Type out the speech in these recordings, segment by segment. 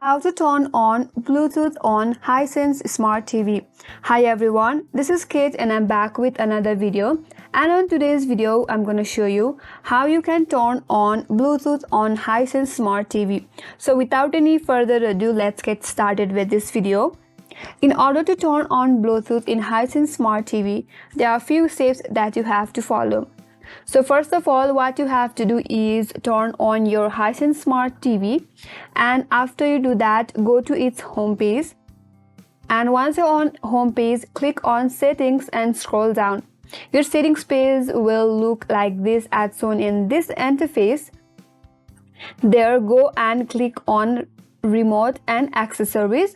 How to turn on Bluetooth on Hisense Smart TV. Hi everyone, this is Kate and I'm back with another video. And on today's video, I'm going to show you how you can turn on Bluetooth on Hisense Smart TV. So without any further ado, let's get started with this video. In order to turn on Bluetooth in Hisense Smart TV, there are a few steps that you have to follow. So first of all, what you have to do is turn on your Hisense Smart TV, and after you do that, go to its home page, and once you're on home page, click on settings and scroll down. Your settings page will look like this as shown in this interface. There, go and click on remote and accessories,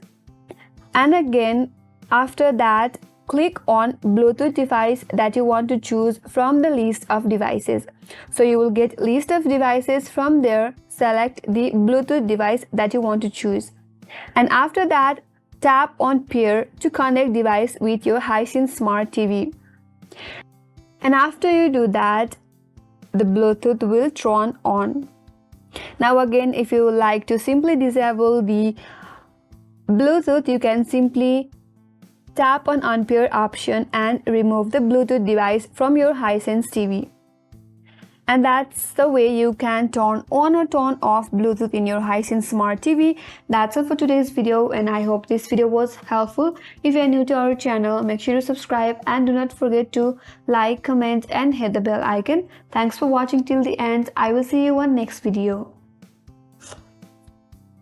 and again after that click on Bluetooth device that you want to choose from the list of devices. So you will get list of devices from there. Select the Bluetooth device that you want to choose, and after that tap on pair to connect device with your Hisense Smart TV. And after you do that, the Bluetooth will turn on. Now again, if you would like to simply disable the Bluetooth, you can simply tap on unpair option and remove the Bluetooth device from your Hisense TV. And that's the way you can turn on or turn off Bluetooth in your Hisense Smart TV. That's all for today's video, and I hope this video was helpful. If you are new to our channel, make sure to subscribe and do not forget to like, comment and hit the bell icon. Thanks for watching till the end. I will see you on next video.